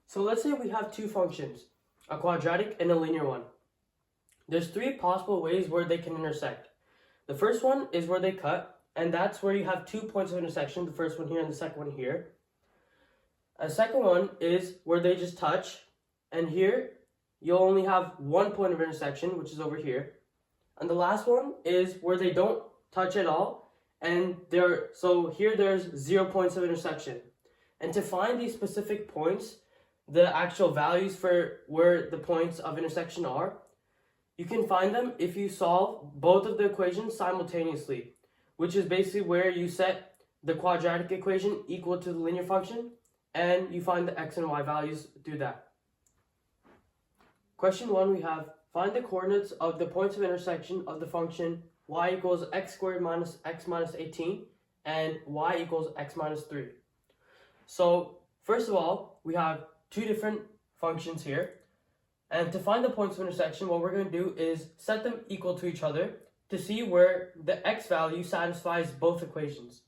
So let's say we have two functions, a quadratic and a linear one. There's three possible ways where they can intersect. The first one is where they cut, and that's where you have 2 points of intersection, the first one here and the second one here. A second one is where they just touch, and here you'll only have 1 point of intersection, which is over here. And the last one is where they don't touch at all, and so here there's 0 points of intersection. And to find these specific points, the actual values for where the points of intersection are, you can find them if you solve both of the equations simultaneously, which is basically where you set the quadratic equation equal to the linear function, and you find the x and y values through that. Question 1, we have find the coordinates of the points of intersection of the function y equals x squared minus x minus 18 and y equals x minus 3. So first of all, we have two different functions here, and to find the points of intersection, what we're going to do is set them equal to each other to see where the x value satisfies both equations.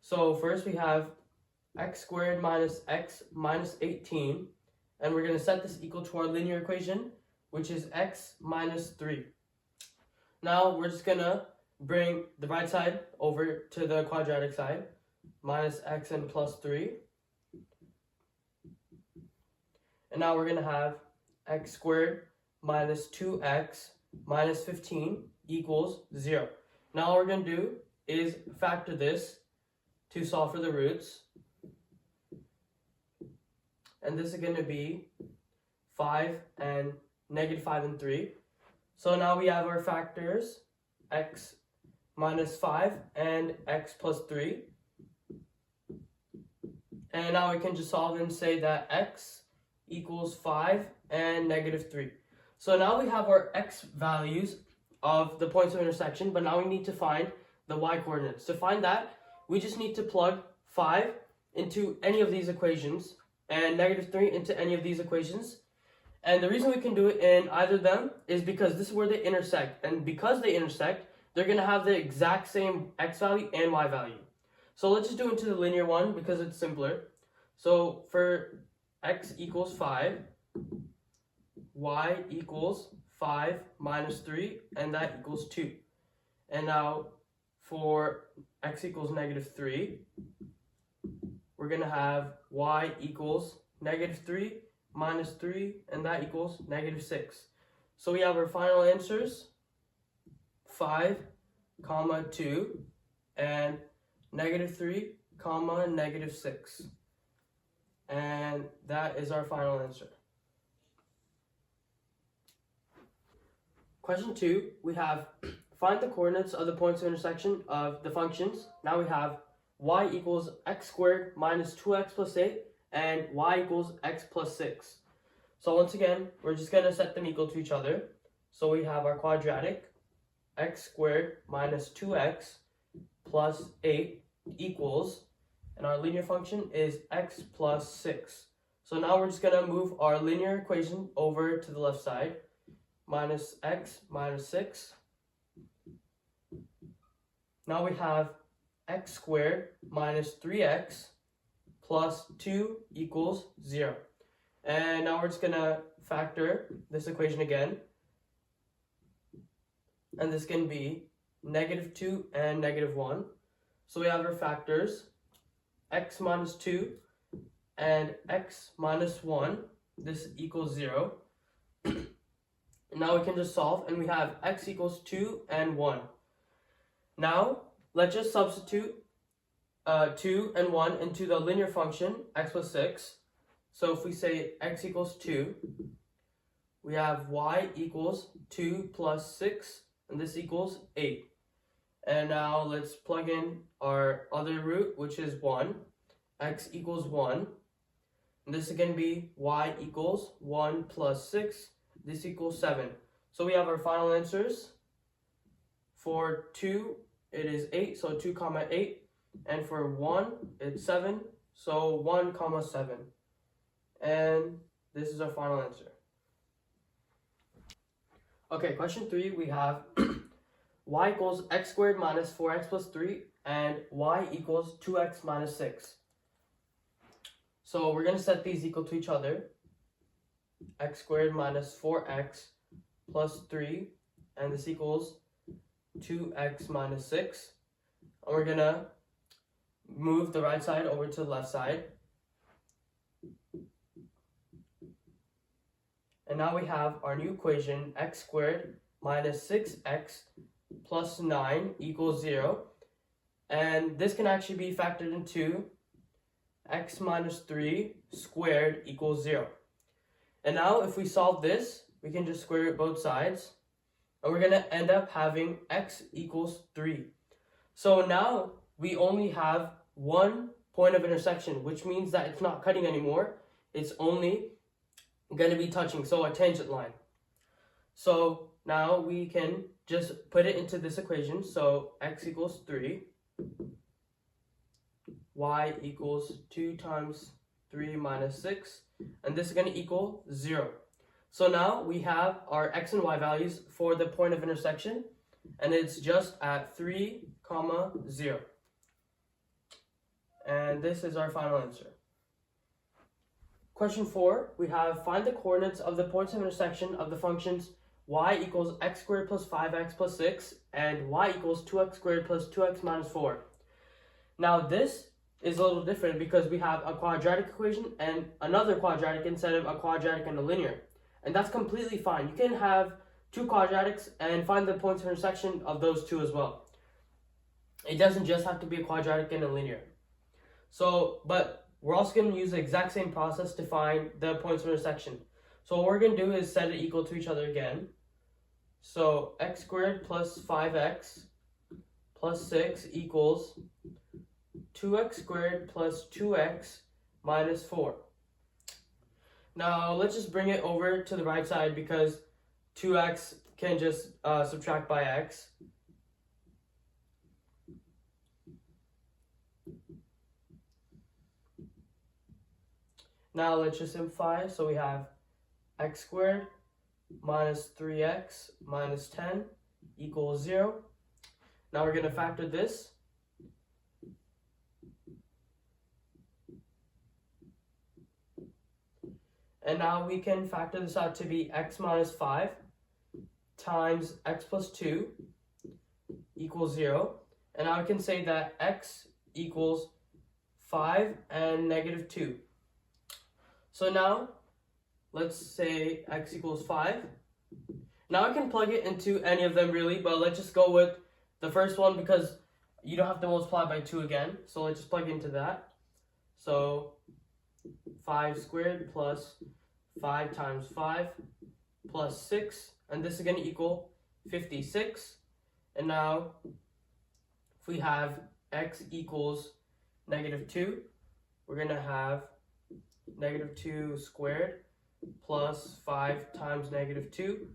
So first we have x squared minus x minus 18, and we're going to set this equal to our linear equation, which is x minus 3. Now we're just going to bring the right side over to the quadratic side, minus x and plus 3. And now we're going to have x squared minus 2x minus 15 equals 0. Now all we're going to do is factor this to solve for the roots. And this is going to be 5 and negative 5 and 3. So now we have our factors, x minus 5 and x plus 3. And now we can just solve and say that x equals 5 and negative 3. So now we have our x values of the points of intersection, but now we need to find the y coordinates. To find that, we just need to plug 5 into any of these equations and negative 3 into any of these equations. And the reason we can do it in either of them is because this is where they intersect. And because they intersect, they're going to have the exact same x value and y value. So let's just do it into the linear one because it's simpler. So for x equals 5, y equals 5 minus 3, and that equals 2. And now for x equals negative 3, we're going to have y equals negative 3 minus 3, and that equals negative 6. So we have our final answers, 5, 2, and negative 3, negative 6. And that is our final answer. Question 2, we have find the coordinates of the points of intersection of the functions. Now we have y equals x squared minus 2x plus 8 and y equals x plus 6. So once again, we're just going to set them equal to each other. So we have our quadratic, x squared minus 2x plus 8 equals, and our linear function is x plus 6. So now we're just going to move our linear equation over to the left side, minus x minus 6. Now we have x squared minus 3x plus 2 equals 0. And now we're just going to factor this equation again. And this can be negative 2 and negative 1. So we have our factors, x minus 2 and x minus 1. This equals 0. Now we can just solve, and we have x equals 2 and 1. Now, let's just substitute 2 and 1 into the linear function, x plus 6. So if we say x equals 2, we have y equals 2 plus 6, and this equals 8. And now let's plug in our other root, which is 1. X equals 1. And this is going to be y equals 1 plus 6. This equals 7. So we have our final answers. For 2, it is 8, so 2 comma 8. And for 1, it's 7, so 1 comma 7. And this is our final answer. Okay, question 3, we have y equals x squared minus 4x plus 3 and y equals 2x minus 6. So we're going to set these equal to each other. X squared minus 4x plus 3, and this equals 2x minus 6. And we're going to move the right side over to the left side. And now we have our new equation, x squared minus 6x plus 9 equals 0. And this can actually be factored into x minus 3 squared equals 0. And now if we solve this, we can just square root both sides. And we're going to end up having x equals 3. So now we only have one point of intersection, which means that it's not cutting anymore. It's only going to be touching, so a tangent line. So now we can just put it into this equation. So x equals 3, y equals 2 times 3 minus 6, and this is going to equal 0. So now we have our x and y values for the point of intersection, and it's just at 3, 0. And this is our final answer. Question 4, we have find the coordinates of the points of intersection of the functions y equals x squared plus 5x plus 6 and y equals 2x squared plus 2x minus 4. Now this is a little different because we have a quadratic equation and another quadratic instead of a quadratic and a linear. And that's completely fine. You can have two quadratics and find the points of intersection of those two as well. It doesn't just have to be a quadratic and a linear. So, but we're also going to use the exact same process to find the points of intersection. So what we're going to do is set it equal to each other again. So x squared plus 5x plus 6 equals 2x squared plus 2x minus 4. Now let's just bring it over to the right side because 2x can just subtract by x. Now let's just simplify. So we have x squared minus 3x minus 10 equals 0. Now we're going to factor this. And now we can factor this out to be x minus 5 times x plus 2 equals 0. And now we can say that x equals 5 and negative 2. So now, let's say x equals 5. Now I can plug it into any of them really, but let's just go with the first one because you don't have to multiply by 2 again. So let's just plug into that. So 5 squared plus 5 times 5 plus 6, and this is going to equal 56. And now, if we have x equals negative 2, we're going to have negative 2 squared plus 5 times negative 2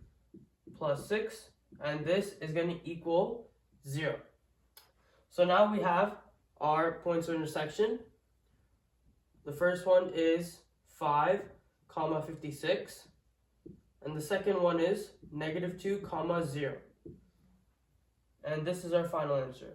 plus 6, and this is going to equal 0. So now we have our points of intersection. The first one is 5, 56, and the second one is negative 2, 0. And this is our final answer.